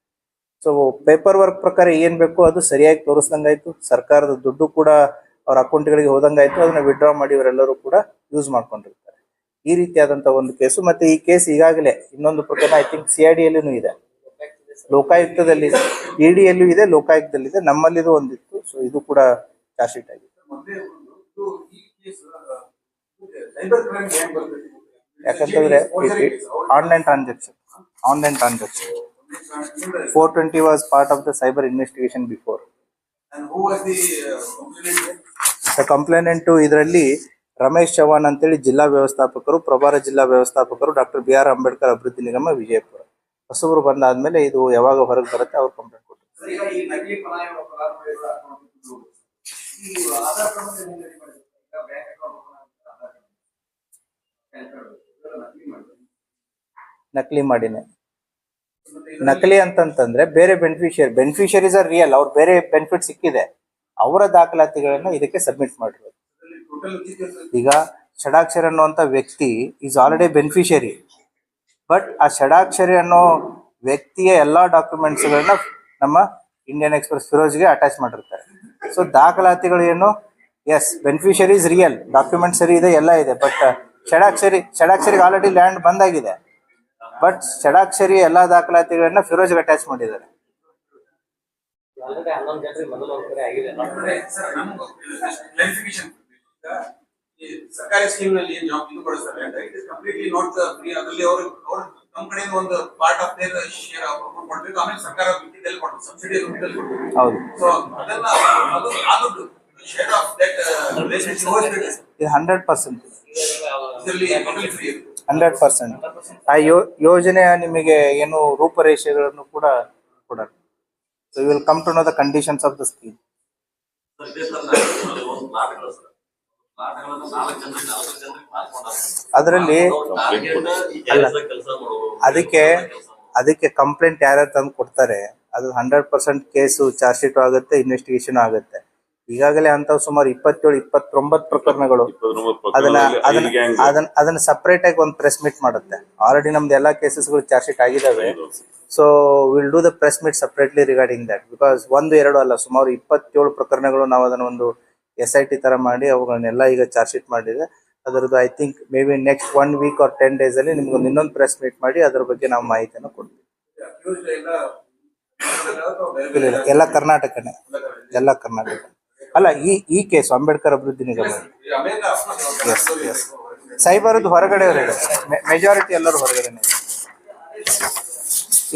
ಸೊ ಪೇಪರ್ ವರ್ಕ್ ಪ್ರಕಾರ ಏನ್ ಬೇಕು ಅದು ಸರಿಯಾಗಿ ತೋರಿಸ್ದಂಗಾಯ್ತು, ಸರ್ಕಾರದ ದುಡ್ಡು ಕೂಡ ಅವ್ರ ಅಕೌಂಟ್ಗಳಿಗೆ ಹೋದಂಗಾಯ್ತು, ಅದನ್ನ ವಿಡ್ರಾ ಮಾಡಿ ಇವರೆಲ್ಲರೂ ಕೂಡ ಯೂಸ್ ಮಾಡ್ಕೊಂಡಿರ್ತಾರೆ. ಈ ರೀತಿಯಾದಂತ ಒಂದು ಕೇಸು. ಮತ್ತೆ ಈ ಕೇಸ್ ಈಗಾಗಲೇ ಇನ್ನೊಂದು ಪ್ರಕರಣ ಐ ಥಿಂಕ್ CID ಯಲ್ಲೂ ಇದೆ, ಲೋಕಾಯುಕ್ತದಲ್ಲಿ, ED ಯಲ್ಲೂ ಇದೆ, ಲೋಕಾಯುಕ್ತದಲ್ಲಿದೆ, ನಮ್ಮಲ್ಲಿದು ಒಂದಿತ್ತು. ಸೊ ಇದು ಕೂಡ ಚಾರ್ಜ್ ಶೀಟ್ ಆಗಿದೆ. ಯಾಕಂತಂದ್ರೆ online transaction 420 was part of the cyber investigation before. And who was the The complainant ಇದರಲ್ಲಿ ರಮೇಶ್ ಚವ್ಹಾಣ್ ಅಂತೇಳಿ ಜಿಲ್ಲಾ ವ್ಯವಸ್ಥಾಪಕರು, ಪ್ರಭಾರ ಜಿಲ್ಲಾ ವ್ಯವಸ್ಥಾಪಕರು, ಡಾಕ್ಟರ್ BR ಅಂಬೇಡ್ಕರ್ ಅಭಿವೃದ್ಧಿ ನಿಗಮ, ವಿಜಯಪುರ. ಹೊಸಬರು ಬಂದಾದ್ಮೇಲೆ ಇದು ಯಾವಾಗ ಹೊರಗೆ ಬರುತ್ತೆ ಅವ್ರು ಕಂಪ್ಲೇಂಟ್ ಕೊಡ್ತಾರೆ. ನಕಲಿ ಮಾಡಿನೇ. ನಕಲಿ ಅಂತಂತಂದ್ರೆ ಬೇರೆ ಬೆನಿಫಿಷರೀಸ್ ಆರ್ ರಿಯಲ್, ಅವ್ರು ಬೇರೆ ಬೆನಿಫಿಟ್ ಸಿಕ್ಕಿದೆ, ಅವರ ದಾಖಲಾತಿಗಳನ್ನ ಇದಕ್ಕೆ ಸಬ್ಮಿಟ್ ಮಾಡಿರೋದು. ಈಗ ಷಡಾಕ್ಷರಿ ಅನ್ನುವಂತ ವ್ಯಕ್ತಿ ಈಸ್ ಆಲ್ರೆಡಿ ಬೆನಿಫಿಷರಿ, ಬಟ್ ಆ ಷಡಾಕ್ಷರಿ ಅನ್ನೋ ವ್ಯಕ್ತಿಯ ಎಲ್ಲಾ ಡಾಕ್ಯುಮೆಂಟ್ಸ್ಗಳನ್ನ ನಮ್ಮ ಇಂಡಿಯನ್ ಎಕ್ಸ್‌ಪ್ರೆಸ್ ಫಿರೋಜ್ಗೆ ಅಟ್ಯಾಚ್ ಮಾಡಿರ್ತಾರೆ. ಸೊ ದಾಖಲಾತಿಗಳು ಏನು, ಎಸ್ ಬೆನಿಫಿಷರೀಸ್ ರಿಯಲ್, ಡಾಕ್ಯುಮೆಂಟ್ ಸರಿ ಇದೆ, ಎಲ್ಲ ಇದೆ. ಬಟ್ ಷಡಾಕ್ಷರಿಗೆ ಆಲ್ರೆಡಿ ಲ್ಯಾಂಡ್ ಬಂದಾಗಿದೆ, ಬಟ್ ಷಡಾಕ್ಷರಿ ಎಲ್ಲಾ ದಾಖಲಾತಿಗಳನ್ನ ಫಿರೋಜ್ಗೆ ಅಟ್ಯಾಚ್ ಮಾಡಿದ್ದಾರೆ. ಸರ್ಕಾರಿ ಸ್ಕೀಮ್ ನಲ್ಲಿ ಏನ್ ಜಾಬ್ ಇದು ಕೊಡಿಸ್ತಾರೆ ಅಂತ it is completely not free. ಅದರಲ್ಲಿ ಅವರು ನಮ್ಮ ಕಡೆಯಿಂದ ಒಂದು ಪಾರ್ಟ್ ಆಫ್ ದೇರ್ ಶೇರ್ ಕೊಡ್ಬೇಕು, ಆಮೇಲೆ ಸರ್ಕಾರ ಬಿಟ್ಟಿದಲ್ಲಿ ಕೊಡ್ಬೇಕು, ಸಬ್ಸಿಡಿ ರೂಪದಲ್ಲಿ ಕೊಡ್ಬೇಕು. ಹೌದು. ಸೊ ಅದನ್ನ ಅದು ಶೇರ್ ಆಫ್ ದಟ್ ಇದು 100% ಇದರಲ್ಲಿ ಕಂಪ್ಲೀಟ್ಲಿ ಫ್ರೀ ಇದೆ. 100%. ಆ ಯೋಜನೆಯ ನಿಮಗೆ ಏನು ರೂಪರೇಷೆಗಳನ್ನು ಕೂಡ ಕೊಡೋಣ. So you will come to know the conditions of the scheme. ಅದರಲ್ಲಿ ಅದಕ್ಕೆ ಕಂಪ್ಲೇಂಟ್ ಯಾರ್ಯಾರು ತಂದು ಕೊಡ್ತಾರೆ, ಅದು 100% ಕೇಸು ಚಾರ್ಜ್ ಶೀಟ್ ಆಗುತ್ತೆ, ಇನ್ವೆಸ್ಟಿಗೇಷನ್ ಆಗುತ್ತೆ. ಈಗಾಗಲೇ ಅಂತವ್ ಸುಮಾರು 27-29 ಪ್ರಕರಣಗಳು. ಅದನ್ನ ಸಪರೇಟ್ ಆಗಿ ಒಂದು ಪ್ರೆಸ್ ಮೀಟ್ ಮಾಡುತ್ತೆ. ಆಲ್ರೆಡಿ ನಮ್ದು ಎಲ್ಲಾ ಕೇಸಸ್ಗಳು ಚಾರ್ಜ್ ಶೀಟ್ ಆಗಿದಾವೆ. So will do the press meet separately regarding that, because 1-2 ಅಲ್ಲ, ಸುಮಾರು 27 ಪ್ರಕರಣಗಳು ನಾವು ಅದನ್ನ ಒಂದು SIT ತರ ಮಾಡಿ ಅವುಗಳನ್ನೆಲ್ಲ ಈಗ ಚಾರ್ಜ್ ಶೀಟ್ ಮಾಡಿದೆ. ಅದರದ್ದು I think may be next 1 week or 10 days ಅಲ್ಲಿ ನಿಮ್ಗೊಂದು ಇನ್ನೊಂದು ಪ್ರೆಸ್ ಮೀಟ್ ಮಾಡಿ ಅದ್ರ ಬಗ್ಗೆ ನಾವು ಮಾಹಿತಿಯನ್ನು ಕೊಡ್ತೀವಿ. ಎಲ್ಲ ಕರ್ನಾಟಕನೇ, ಎಲ್ಲ ಕರ್ನಾಟಕ ಅಲ್ಲ. ಈ ಕೇಸು ಅಂಬೇಡ್ಕರ್ ಅಭಿವೃದ್ಧಿ ನಿಗಮ ಸೈಬರ್ದು ಹೊರಗಡೆ ಮೆಜಾರಿಟಿ ಎಲ್ಲರೂ ಹೊರಗಡೆನೆ.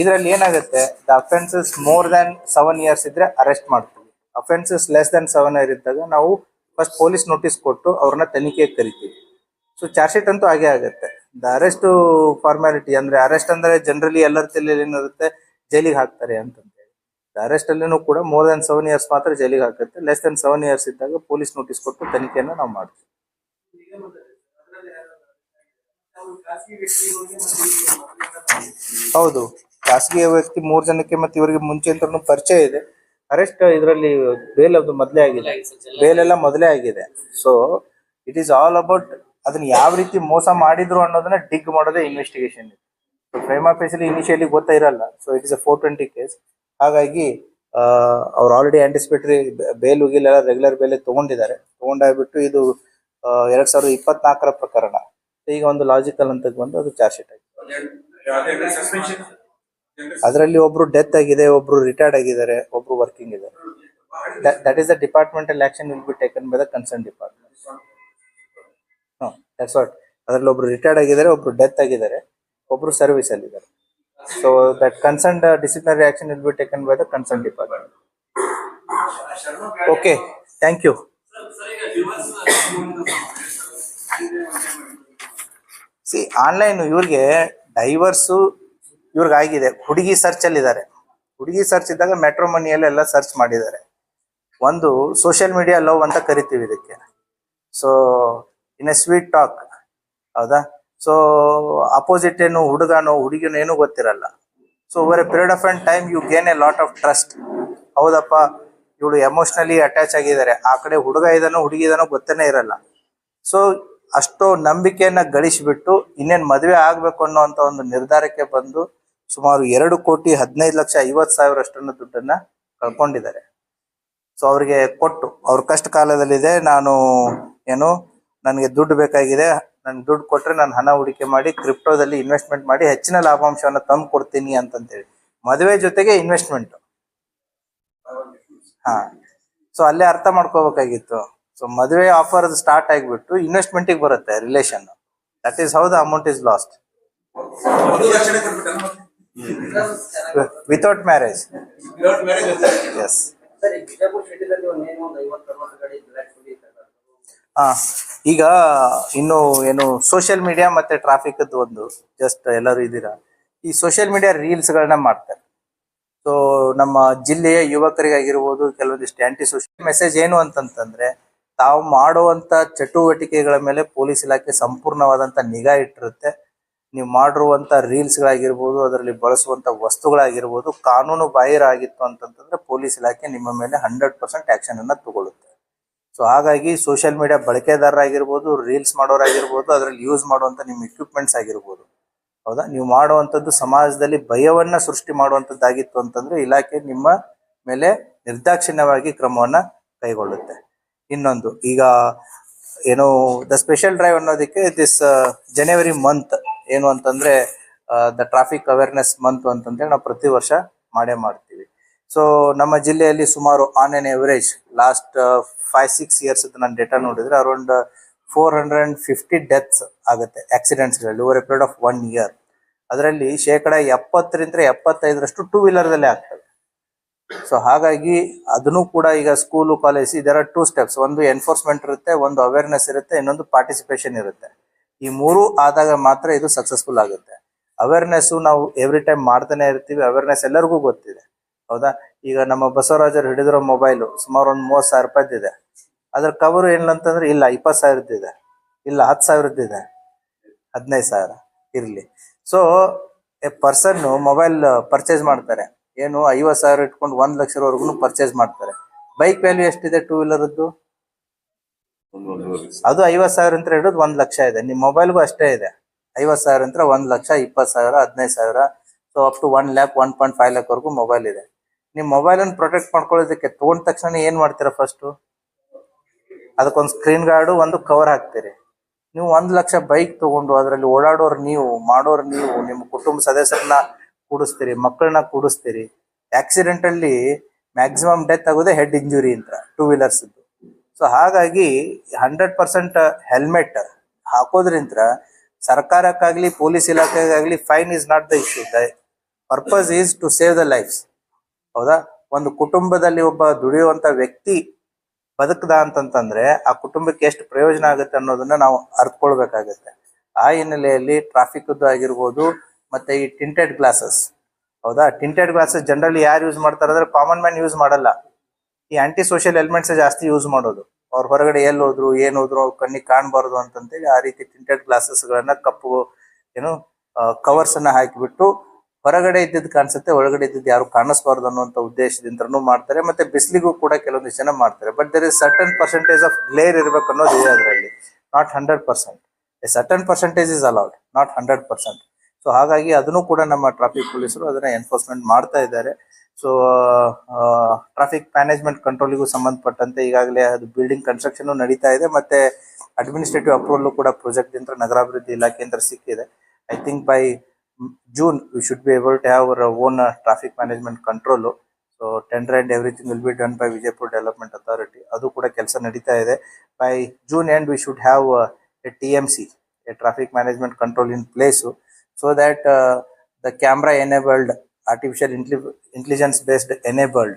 ಇದರಲ್ಲಿ ಏನಾಗುತ್ತೆ, the offences more than 7 years ಇದ್ರೆ ಅರೆಸ್ಟ್ ಮಾಡ್ತೀವಿ. ಅಫೆನ್ಸಸ್ ಲೆಸ್ ದ್ಯಾನ್ 7 years ಇದ್ದಾಗ ನಾವು ಫಸ್ಟ್ ಪೊಲೀಸ್ ನೋಟಿಸ್ ಕೊಟ್ಟು ಅವ್ರನ್ನ ತನಿಖೆಗೆ ಕರಿತೀವಿ. ಸೊ ಚಾರ್ಜ್ ಶೀಟ್ ಅಂತೂ ಹಾಗೆ ಆಗುತ್ತೆ. ದ ಅರೆಸ್ಟ್ ಫಾರ್ಮ್ಯಾಲಿಟಿ ಅಂದ್ರೆ, ಅರೆಸ್ಟ್ ಅಂದ್ರೆ ಜನರಲಿ ಎಲ್ಲರ ತಲೆಯಲ್ಲಿ ಏನಿರುತ್ತೆ, ಜೈಲಿಗೆ ಹಾಕ್ತಾರೆ ಅಂತಂದೇಳಿ. ಅರೆಸ್ಟ್ ಅಲ್ಲಿನೂ ಕೂಡ ಮೋರ್ ದ್ಯಾನ್ 7 years ಮಾತ್ರ ಜೈಲಿಗೆ ಹಾಕುತ್ತೆ. ಲೆಸ್ ದ್ಯಾನ್ 7 years ಇದ್ದಾಗ ಪೊಲೀಸ್ ನೋಟಿಸ್ ಕೊಟ್ಟು ತನಿಖೆಯನ್ನು ನಾವು ಮಾಡ್ತೀವಿ. ಹೌದು, ಖಾಸಗಿ ವ್ಯಕ್ತಿ 3 ಜನಕ್ಕೆ ಮತ್ತೆ ಇವರಿಗೆ ಮುಂಚೆ ಅಂತ ಪರಿಚಯ ಇದೆ. ಅರೆಸ್ಟ್ ಇದರಲ್ಲಿ ಬೇಲ್ ಅದು ಮೊದಲೇ ಆಗಿದೆ, ಬೇಲ್ ಎಲ್ಲ ಮೊದಲೇ ಆಗಿದೆ. So it is all about ಅದನ್ನ ಯಾವ ರೀತಿ ಮೋಸ ಮಾಡಿದ್ರು ಅನ್ನೋದನ್ನ ಡಿಗ್ ಮಾಡೋದೇ ಇನ್ವೆಸ್ಟಿಗೇಷನ್. ಸೊ ಪ್ರೈಮಾ ಫೇಸಿಲಿ ಇನಿಷಿಯಲಿ ಗೊತ್ತಿರಲ್ಲ. So it is a 420 case. ಹಾಗಾಗಿ ಅವ್ರು ಆಲ್ರೆಡಿ ಆಂಟಿಸಿಪೇಟರಿ ಬೇಲ್ ಉಗಿಲ್ ಎಲ್ಲ ರೆಗ್ಯುಲರ್ ಬೇಲೆ ತಗೊಂಡಾಗ್ಬಿಟ್ಟು ಇದು 2024 ಪ್ರಕರಣ. ಈಗ ಒಂದು ಲಾಜಿಕಲ್ ಅಂತ ಬಂದು ಅದು ಚಾರ್ಜ್ ಶೀಟ್ ಆಗಿದೆ. ಅದರಲ್ಲಿ ಒಬ್ರು ಡೆತ್ ಆಗಿದೆ, ಒಬ್ರು ರಿಟೈರ್ಡ್ ಆಗಿದ್ದಾರೆ, ಒಬ್ರು ವರ್ಕಿಂಗ್ ಇದ್ದಾರೆ. That is the departmental action will be taken by the concern department. That's what. ಅದರಲ್ಲಿ ಒಬ್ರು ರಿಟೈರ್ಡ್ ಆಗಿದ್ದಾರೆ, ಒಬ್ರು ಡೆತ್ ಆಗಿದ್ದಾರೆ, ಒಬ್ರು ಸರ್ವಿಸ್ ಅಲ್ಲಿ ಇದ್ದಾರೆ. So that concern disciplinary action will be taken by the concern department. Okay, thank you. ಸಿ online ಇವ್ರಿಗೆ ಡೈವರ್ಸು ಇವ್ರಿಗಾಗಿದೆ. ಹುಡುಗಿ ಸರ್ಚ್ ಅಲ್ಲಿ ಇದ್ದಾರೆ. ಹುಡುಗಿ ಸರ್ಚ್ ಇದ್ದಾಗ ಮೆಟ್ರೋಮನಿಯಲ್ಲಿ ಎಲ್ಲ ಸರ್ಚ್ ಮಾಡಿದ್ದಾರೆ. ಒಂದು ಸೋಷಿಯಲ್ ಮೀಡಿಯಾ ಲವ್ ಅಂತ ಕರಿತೀವಿ ಇದಕ್ಕೆ. So in a sweet talk, ಹೌದಾ. ಸೊ ಅಪೋಸಿಟ್ ಏನು ಹುಡುಗನೋ ಹುಡುಗಿನೋ ಏನೂ ಗೊತ್ತಿರಲ್ಲ. So over a period of time you gain a lot of trust. ಹೌದಪ್ಪ, ಇವಳು ಎಮೋಷನಲಿ ಅಟ್ಯಾಚ್ ಆಗಿದ್ದಾರೆ, ಆ ಕಡೆ ಹುಡುಗ ಇದಾನೋ ಹುಡುಗಿ ಇದಾನೋ ಗೊತ್ತೇ ಇರಲ್ಲ. ಸೊ ಅಷ್ಟೋ ನಂಬಿಕೆಯನ್ನ ಗಳಿಸಿಬಿಟ್ಟು ಇನ್ನೇನು ಮದುವೆ ಆಗ್ಬೇಕು ಅನ್ನೋಂಥ ಒಂದು ನಿರ್ಧಾರಕ್ಕೆ ಬಂದು ಸುಮಾರು 2,15,50,50,000 ಅಷ್ಟನ್ನು ದುಡ್ಡನ್ನ ಕಳ್ಕೊಂಡಿದ್ದಾರೆ. ಸೊ ಅವ್ರಿಗೆ ಕೊಟ್ಟು ಅವ್ರ ಕಷ್ಟ ಕಾಲದಲ್ಲಿದೆ, ನಾನು ಏನು ನನಗೆ ದುಡ್ಡು ಬೇಕಾಗಿದೆ, ನನ್ಗೆ ದುಡ್ಡು ಕೊಟ್ರೆ ನಾನು ಹಣ ಹೂಡಿಕೆ ಮಾಡಿ ಕ್ರಿಪ್ಟೋದಲ್ಲಿ ಇನ್ವೆಸ್ಟ್ಮೆಂಟ್ ಮಾಡಿ ಹೆಚ್ಚಿನ ಲಾಭಾಂಶವನ್ನು ತಂದು ಕೊಡ್ತೀನಿ ಅಂತಂತೇಳಿ. ಮದುವೆ ಜೊತೆಗೆ ಇನ್ವೆಸ್ಟ್ಮೆಂಟ್. ಹಾ, ಸೊ ಅಲ್ಲೇ ಅರ್ಥ ಮಾಡ್ಕೋಬೇಕಾಗಿತ್ತು. ಸೊ ಮದುವೆ ಆಫರ್ ಸ್ಟಾರ್ಟ್ ಆಗಿಬಿಟ್ಟು ಇನ್ವೆಸ್ಟ್ಮೆಂಟಿಗೆ ಬರುತ್ತೆ relation. That is how the amount is lost ರಕ್ಷಣೆ ಕೊಡ್ಬೇಕಲ್ಲ ಮತ್ತೆ without marriage. Without marriage yes. ಸರಿ, ಬಿಜಾಪುರ ಸಿಟಿದಲ್ಲಿ ಒಂದು 50-60 ಗಾಡಿ ಬ್ಲಾಕ್ ಸುಡಿ ಹಾ, ಈಗ ಇನ್ನು ಏನು ಸೋಷಿಯಲ್ ಮೀಡಿಯಾ ಮತ್ತೆ ಟ್ರಾಫಿಕ್ ಒಂದು ಜಸ್ಟ್ ಎಲ್ಲರೂ ಇದ್ದೀರಾ. ಈ ಸೋಷಿಯಲ್ ಮೀಡಿಯಾ ರೀಲ್ಸ್ ಗಳನ್ನ ಮಾಡ್ತಾರೆ. ಸೊ ನಮ್ಮ ಜಿಲ್ಲೆಯ ಯುವಕರಿಗಾಗಿರ್ಬೋದು ಕೆಲವೊಂದಿಷ್ಟು ಆಂಟಿ ಸೋಷಿಯಲ್ ಮೆಸೇಜ್ ಏನು ಅಂತಂತಂದ್ರೆ, ತಾವು ಮಾಡುವಂತ ಚಟುವಟಿಕೆಗಳ ಮೇಲೆ ಪೊಲೀಸ್ ಇಲಾಖೆ ಸಂಪೂರ್ಣವಾದಂತ ನಿಗಾ ಇಟ್ಟಿರುತ್ತೆ. ನೀವು ಮಾಡಿರುವಂತ ರೀಲ್ಸ್ ಗಳಾಗಿರ್ಬೋದು, ಅದರಲ್ಲಿ ಬಳಸುವಂತ ವಸ್ತುಗಳಾಗಿರ್ಬೋದು ಕಾನೂನು ಬಾಹಿರ ಆಗಿತ್ತು ಅಂತಂತಂದ್ರೆ ಪೊಲೀಸ್ ಇಲಾಖೆ ನಿಮ್ಮ ಮೇಲೆ 100% ಆಕ್ಷನ್ ಅನ್ನ ತಗೊಳ್ಳುತ್ತೆ. ಸೊ ಹಾಗಾಗಿ ಸೋಷಿಯಲ್ ಮೀಡಿಯಾ ಬಳಕೆದಾರರಾಗಿರ್ಬೋದು, ರೀಲ್ಸ್ ಮಾಡೋರಾಗಿರ್ಬೋದು, ಅದರಲ್ಲಿ ಯೂಸ್ ಮಾಡುವಂತ ನಿಮ್ಮ ಇಕ್ವಿಪ್ಮೆಂಟ್ಸ್ ಆಗಿರ್ಬೋದು, ಹೌದಾ, ನೀವು ಮಾಡುವಂಥದ್ದು ಸಮಾಜದಲ್ಲಿ ಭಯವನ್ನ ಸೃಷ್ಟಿ ಮಾಡುವಂಥದ್ದಾಗಿತ್ತು ಅಂತಂದ್ರೆ ಇಲಾಖೆ ನಿಮ್ಮ ಮೇಲೆ ನಿರ್ದಾಕ್ಷಿಣ್ಯವಾಗಿ ಕ್ರಮವನ್ನ ಕೈಗೊಳ್ಳುತ್ತೆ. ಇನ್ನೊಂದು, ಈಗ ಏನು ದ ಸ್ಪೆಷಲ್ ಡ್ರೈವ್ ಅನ್ನೋದಕ್ಕೆ ದಿಸ್ ಜನವರಿ ಮಂತ್ ಏನು ಅಂತಂದ್ರೆ ದ ಟ್ರಾಫಿಕ್ ಅವೇರ್ನೆಸ್ ಮಂತ್ ಅಂತಂದ್ರೆ ನಾವು ಪ್ರತಿ ವರ್ಷ ಮಾಡೇ ಮಾಡ್ತೀವಿ. ಸೊ ನಮ್ಮ ಜಿಲ್ಲೆಯಲ್ಲಿ ಸುಮಾರು on an average last 5-6 years ನಾನು ಡೇಟಾ ನೋಡಿದ್ರೆ ಅರೌಂಡ್ 450 ಡೆತ್ಸ್ ಆಗುತ್ತೆ ಆಕ್ಸಿಡೆಂಟ್ಸ್ಗಳಲ್ಲಿ over a period of 1 year. ಅದರಲ್ಲಿ 70-75% ಟೂ ವೀಲರ್ದಲ್ಲೇ ಆಗ್ತವೆ. ಸೊ ಹಾಗಾಗಿ ಅದನ್ನು ಕೂಡ ಈಗ ಸ್ಕೂಲು ಕಾಲೇಜ್ ಇದರ 2 steps, ಒಂದು ಎನ್ಫೋರ್ಸ್ಮೆಂಟ್ ಇರುತ್ತೆ, ಒಂದು ಅವೇರ್ನೆಸ್ ಇರುತ್ತೆ, ಇನ್ನೊಂದು ಪಾರ್ಟಿಸಿಪೇಷನ್ ಇರುತ್ತೆ. ಈ ಮೂರು ಆದಾಗ ಮಾತ್ರ ಇದು ಸಕ್ಸಸ್ಫುಲ್ ಆಗುತ್ತೆ. ಅವೇರ್ನೆಸ್ ನಾವು ಎವ್ರಿ ಟೈಮ್ ಮಾಡ್ತಾನೆ ಇರ್ತೀವಿ. ಅವೇರ್ನೆಸ್ ಎಲ್ಲರಿಗೂ ಗೊತ್ತಿದೆ, ಹೌದಾ. ಈಗ ನಮ್ಮ ಬಸವರಾಜರು ಹಿಡಿದಿರೋ ಮೊಬೈಲು ಸುಮಾರು ಒಂದು 30,000 ರೂಪಾಯಿದಿದೆ. ಅದ್ರ ಕವರು ಏನಂತಂದ್ರೆ ಇಲ್ಲ 20,000 ಇದೆ, ಇಲ್ಲ 10,000 ಇದೆ, 15,000 ಇರ್ಲಿ. So A person mobile purchase ಮಾಡ್ತಾರೆ, ಏನು 50,000 ಇಟ್ಕೊಂಡು 1,00,000 ಪರ್ಚೇಸ್ ಮಾಡ್ತಾರೆ. ಬೈಕ್ ವ್ಯಾಲ್ಯೂ ಎಷ್ಟಿದೆ ಟೂ ವೀಲರ್ದು? ಅದು 50,000 ಅಂತ ಹಿಡಿದು 1,00,000 ಇದೆ. ನಿಮ್ಮ ಮೊಬೈಲ್ಗೂ ಅಷ್ಟೇ ಇದೆ. 50,000 ಅಂತ 1,00,000, 20,000, 15,000, so up to 1 lakh 1.5 lakh ವರೆಗೂ ಮೊಬೈಲ್ ಇದೆ. ನೀವು ಮೊಬೈಲ್ ಅನ್ನು ಪ್ರೊಟೆಕ್ಟ್ ಮಾಡ್ಕೊಳ್ಳೋದಕ್ಕೆ ತಗೊಂಡ ತಕ್ಷಣ ಏನ್ ಮಾಡ್ತೀರಾ? ಫಸ್ಟ್ ಅದಕ್ಕೊಂದು ಸ್ಕ್ರೀನ್ ಗಾರ್ಡು, ಒಂದು ಕವರ್ ಹಾಕ್ತೀರಿ. ನೀವು 1,00,000 ಬೈಕ್ ತಗೊಂಡು ಅದರಲ್ಲಿ ಓಡಾಡೋರು ನೀವು, ಮಾಡೋರು ನೀವು, ನಿಮ್ಮ ಕುಟುಂಬ ಸದಸ್ಯರನ್ನ ಕೂಡಿಸ್ತೀರಿ, ಮಕ್ಕಳನ್ನ ಕೂಡಿಸ್ತೀರಿ. ಆಕ್ಸಿಡೆಂಟ್ ಅಲ್ಲಿ ಮ್ಯಾಕ್ಸಿಮಮ್ ಡೆತ್ ಆಗೋದೇ ಹೆಡ್ ಇಂಜುರಿ ಅಂತ ಟೂ ವೀಲರ್ಸ್. ಸೊ ಹಾಗಾಗಿ 100% ಹೆಲ್ಮೆಟ್ ಹಾಕೋದ್ರಿಂದ ಸರ್ಕಾರಕ್ಕಾಗ್ಲಿ ಪೊಲೀಸ್ ಇಲಾಖೆಗಾಗ್ಲಿ fine is not the issue. The purpose is to save the lifes, ಹೌದಾ. ಒಂದು ಕುಟುಂಬದಲ್ಲಿ ಒಬ್ಬ ದುಡಿಯುವಂತ ವ್ಯಕ್ತಿ ಬದುಕದ ಅಂತಂತಂದ್ರೆ ಆ ಕುಟುಂಬಕ್ಕೆ ಎಷ್ಟು ಪ್ರಯೋಜನ ಆಗುತ್ತೆ ಅನ್ನೋದನ್ನ ನಾವು ಅರ್ಥಕೊಳ್ಬೇಕಾಗತ್ತೆ. ಆ ಹಿನ್ನೆಲೆಯಲ್ಲಿ ಟ್ರಾಫಿಕ್ ಆಗಿರ್ಬೋದು, ಮತ್ತೆ ಈ ಟಿಂಟೆಡ್ ಗ್ಲಾಸಸ್, ಹೌದಾ. ಟಿಂಟೆಡ್ ಗ್ಲಾಸಸ್ ಜನರಲಿ ಯಾರು ಯೂಸ್ ಮಾಡ್ತಾರೆ ಅಂದ್ರೆ ಕಾಮನ್ ಮ್ಯಾನ್ ಯೂಸ್ ಮಾಡಲ್ಲ. ಈ ಆಂಟಿ ಸೋಷಿಯಲ್ ಎಲಿಮೆಂಟ್ಸ್ ಜಾಸ್ತಿ ಯೂಸ್ ಮಾಡೋದು. ಅವ್ರ ಹೊರಗಡೆ ಎಲ್ಲಿ ಹೋದ್ರು ಏನ್ ಹೋದ್ರು ಅವ್ರ ಕಣ್ಣಿಗೆ ಕಾಣಬಾರ್ದು ಅಂತಂತೇಳಿ ಆ ರೀತಿ ಟಿಂಟೆಡ್ ಗ್ಲಾಸಸ್ ಗಳನ್ನ ಕಪ್ಪು ಏನು ಕವರ್ಸ್ ಅನ್ನ ಹಾಕಿಬಿಟ್ಟು ಹೊರಗಡೆ ಇದ್ದಿದ್ದು ಕಾಣಿಸುತ್ತೆ, ಒಳಗಡೆ ಇದ್ದಿದ್ದು ಯಾರು ಕಾಣಿಸ್ಬಾರ್ದು ಅನ್ನುವಂತ ಉದ್ದೇಶದಿಂದನೂ ಮಾಡ್ತಾರೆ. ಮತ್ತೆ ಬಿಸಿಲಿಗೂ ಕೂಡ ಕೆಲವೊಂದಿಷ್ಟು ಜನ ಮಾಡ್ತಾರೆ. But there is certain percentage of glare ಇರ್ಬೇಕು ಅನ್ನೋದು ಇದೆ ಅದರಲ್ಲಿ, not 100%. A certain percentage is allowed, not 100%. So ಹಾಗಾಗಿ ಅದನ್ನು ಕೂಡ ನಮ್ಮ ಟ್ರಾಫಿಕ್ ಪೊಲೀಸರು ಅದನ್ನ ಎನ್ಫೋರ್ಸ್ಮೆಂಟ್ ಮಾಡ್ತಾ ಇದ್ದಾರೆ. ಸೊ ಟ್ರಾಫಿಕ್ ಮ್ಯಾನೇಜ್ಮೆಂಟ್ ಕಂಟ್ರೋಲಿಗೂ ಸಂಬಂಧಪಟ್ಟಂತೆ ಈಗಾಗಲೇ ಅದು ಬಿಲ್ಡಿಂಗ್ ಕನ್ಸ್ಟ್ರಕ್ಷನ್ ನಡೀತಾ ಇದೆ. ಮತ್ತೆ ಅಡ್ಮಿನಿಸ್ಟ್ರೇಟಿವ್ ಅಪ್ರೂವಲ್ ಕೂಡ ಪ್ರಾಜೆಕ್ಟ್ ನಗರಾಭಿವೃದ್ಧಿ ಇಲಾಖೆಯಿಂದ ಸಿಕ್ಕಿದೆ. I think by June we should be able to have our own traffic management control. So tender and everything will be done by Vijaypur Development Authority. ಅದು ಕೂಡ ಕೆಲಸ ನಡೀತಾ ಇದೆ. By June end we should have a TMC, a traffic management control in place, so that the camera enabled, artificial intelligence based enabled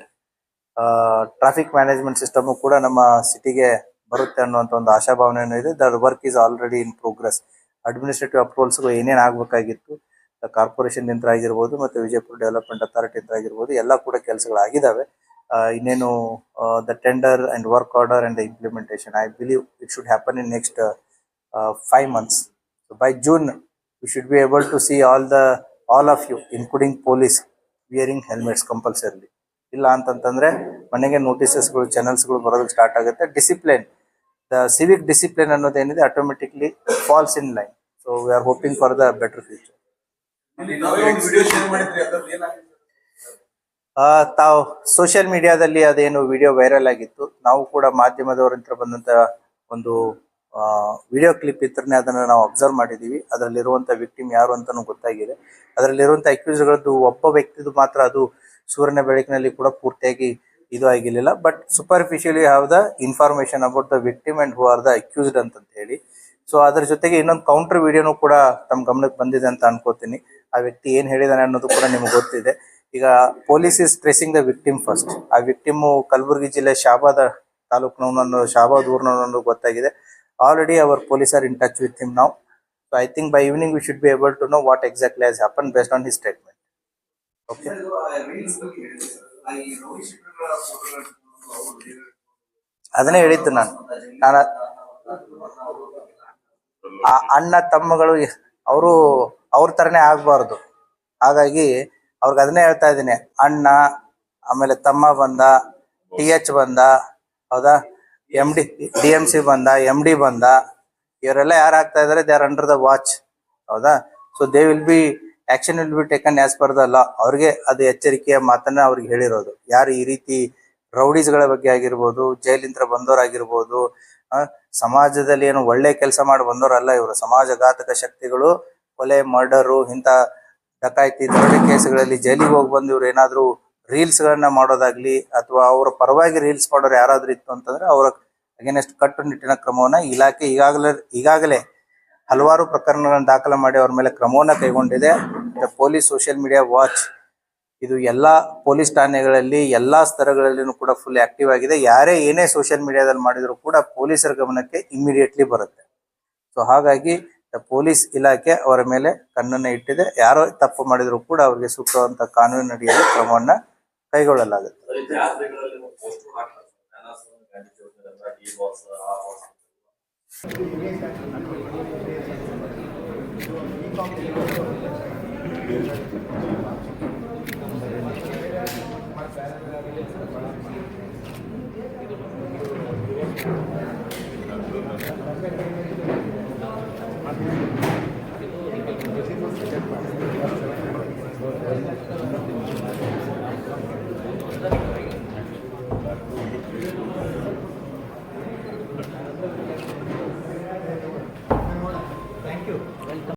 traffic management system ಕೂಡ ನಮ್ಮ ಸಿಟಿಗೆ ಬರುತ್ತೆ ಅನ್ನುವಂಥ ಒಂದು ಆಶಾಭಾವನೆ ಇದೆ. There work is already in progress. Administrative approvals ಏನೇನು ಆಗ್ಬೇಕಾಗಿತ್ತು ಕಾರ್ಪೊರೇಷನ್ ಯಂತ್ರ ಆಗಿರ್ಬೋದು ಮತ್ತು ವಿಜಯಪುರ ಡೆವಲಪ್ಮೆಂಟ್ ಅಥಾರಿಟಿ ಯಂತ್ರ ಆಗಿರ್ಬೋದು ಎಲ್ಲ ಕೂಡ ಕೆಲಸಗಳಾಗಿದ್ದಾವೆ. ಇನ್ನೇನು the tender and work order and the implementation I believe it should happen in next 5 months. So by June we should be able to see all of you including police wearing helmets compulsorily. ಇಲ್ಲ ಅಂತಂತಂದ್ರೆ ಮನೆಗೆ ನೋಟಿಸಸ್ಗಳು ಚಾನಲ್ಸ್ಗಳು ಬರೋದಕ್ಕೆ start ಆಗುತ್ತೆ. Discipline, the civic discipline ಅನ್ನೋದೇನಿದೆ automatically falls in line. So we are hoping for the better future. ನಾವೇ ಒಂದು video share ಮಾಡಿದ್ರಿ, ಅದ್ರಲ್ಲಿ ಏನಾಗಿದೆ? ತಾವು ಸೋಷಿಯಲ್ ಮೀಡಿಯಾದಲ್ಲಿ ಅದೇನು ವಿಡಿಯೋ ವೈರಲ್ ಆಗಿತ್ತು, ನಾವು ಕೂಡ ಮಾಧ್ಯಮದವರಿಂದ ಬಂದಂತ ಒಂದು ವಿಡಿಯೋ ಕ್ಲಿಪ್ ಇತ್ತರನೇ ಅದನ್ನು ನಾವು ಅಬ್ಸರ್ವ್ ಮಾಡಿದೀವಿ. ಅದರಲ್ಲಿರುವಂತ ವಿಕ್ಟಿಮ್ ಯಾರು ಅಂತಾನು ಗೊತ್ತಾಗಿದೆ. ಅದರಲ್ಲಿರುವಂತ ಅಕ್ಯೂಸ್ಗಳದ್ದು ಒಬ್ಬ ವ್ಯಕ್ತಿದು ಮಾತ್ರ ಅದು ಸೂರ್ಯನ ಬೆಳಕಿನಲ್ಲಿ ಕೂಡ ಪೂರ್ತಿಯಾಗಿ ಇದು ಆಗಿರ್ಲಿಲ್ಲ. But superficially have the information about the victim and who are the accused ಅಂತ ಹೇಳಿ. ಸೊ ಅದ್ರ ಜೊತೆಗೆ ಇನ್ನೊಂದು ಕೌಂಟರ್ ವಿಡಿಯೋನು ಕೂಡ ತಮ್ಮ ಗಮನಕ್ಕೆ ಬಂದಿದೆ ಅಂತ ಅನ್ಕೋತೀನಿ. ಆ ವ್ಯಕ್ತಿ ಏನ್ ಹೇಳಿದಾನೆ ಅನ್ನೋದು ಕೂಡ ನಿಮ್ಗೆ ಗೊತ್ತಿದೆ. ಈಗ police is tracing the victim first. ಆ ವಿಕ್ಟಿಮ್ ಕಲಬುರಗಿ ಜಿಲ್ಲೆ ಶಾಬಾದ ತಾಲೂಕಿನವನನ್ನು, ಶಾಬಾದ್ ಊರಿನವನನ್ನು ಗೊತ್ತಾಗಿದೆ. Already our police are in touch with him now. So I think by evening we should be able to know what exactly has happened based on his statement. Okay. ಅದನ್ನೇ ಹೇಳಿದ್ದು ನಾನು ಆ ಅಣ್ಣ ತಮ್ಮಗಳು ಅವರು ಅವ್ರ ತರನೇ ಆಗ್ಬಾರ್ದು. ಹಾಗಾಗಿ ಅವ್ರಿಗೆ ಅದನ್ನೇ ಹೇಳ್ತಾ ಇದ್ದೀನಿ. ಅಣ್ಣ, ಆಮೇಲೆ ತಮ್ಮ ಬಂದ, TH ಬಂದ, ಹೌದಾ, DMC ಬಂದ, MD ಬಂದ, ಇವರೆಲ್ಲ ಯಾರು ಆಗ್ತಾ ಇದಾರೆ, they are under the watch. ಹೌದಾ. So they will be action will be taken as per the law. ಅವ್ರಿಗೆ ಅದು ಎಚ್ಚರಿಕೆಯ ಮಾತನ್ನ ಅವ್ರಿಗೆ ಹೇಳಿರೋದು. ಯಾರು ಈ ರೀತಿ ರೌಡೀಸ್ಗಳ ಬಗ್ಗೆ ಆಗಿರ್ಬೋದು, ಜೈಲಿಂದ ಬಂದವರಾಗಿರ್ಬೋದು, ಸಮಾಜದಲ್ಲಿ ಏನು ಒಳ್ಳೆ ಕೆಲಸ ಮಾಡಿ ಬಂದವರಲ್ಲ ಇವರು. ಸಮಾಜಘಾತಕ ಶಕ್ತಿಗಳು, ಕೊಲೆ, ಮರ್ಡರು, ಇಂಥ ಡಕಾಯಿತಿ, ದರೋಡೆ ಕೇಸುಗಳಲ್ಲಿ ಜೈಲಿಗೆ ಹೋಗಿ ಬಂದು ಇವ್ರು ಏನಾದ್ರು ರೀಲ್ಸ್ ಗಳನ್ನ ಮಾಡೋದಾಗ್ಲಿ ಅಥವಾ ಅವರ ಪರವಾಗಿ ರೀಲ್ಸ್ ಮಾಡೋರು ಯಾರಾದ್ರೂ ಇತ್ತು ಅಂತಂದ್ರೆ ಅವರ ಅಗೇನೆಸ್ಟ್ ಕಟ್ಟುನಿಟ್ಟಿನ ಕ್ರಮವನ್ನ ಇಲಾಖೆ ಈಗಾಗಲೇ ಹಲವಾರು ಪ್ರಕರಣಗಳನ್ನು ದಾಖಲೆ ಮಾಡಿ ಅವ್ರ ಮೇಲೆ ಕ್ರಮವನ್ನ ಕೈಗೊಂಡಿದೆ. The police social media watch ಇದು ಎಲ್ಲಾ ಪೊಲೀಸ್ ಠಾಣೆಗಳಲ್ಲಿ ಎಲ್ಲಾ ಸ್ತರಗಳಲ್ಲಿನೂ ಕೂಡ ಫುಲ್ ಆಕ್ಟಿವ್ ಆಗಿದೆ. ಯಾರೇ ಏನೇ ಸೋಷಿಯಲ್ ಮೀಡಿಯಾದಲ್ಲಿ ಮಾಡಿದ್ರು ಕೂಡ ಪೊಲೀಸರ ಗಮನಕ್ಕೆ ಇಮಿಡಿಯೇಟ್ಲಿ ಬರುತ್ತೆ. ಸೊ ಹಾಗಾಗಿ ಪೊಲೀಸ್ ಇಲಾಖೆ ಅವರ ಮೇಲೆ ಕಣ್ಣನ್ನ ಇಟ್ಟಿದೆ. ಯಾರೋ ತಪ್ಪು ಮಾಡಿದ್ರು ಕೂಡ ಅವರಿಗೆ ಸೂಕ್ತವಾದಂತಹ ಕಾನೂನಿನ ಅಡಿಯಲ್ಲಿ ಕ್ರಮವನ್ನ ಕೈಗೊಳ್ಳಲಾಗುತ್ತೆ.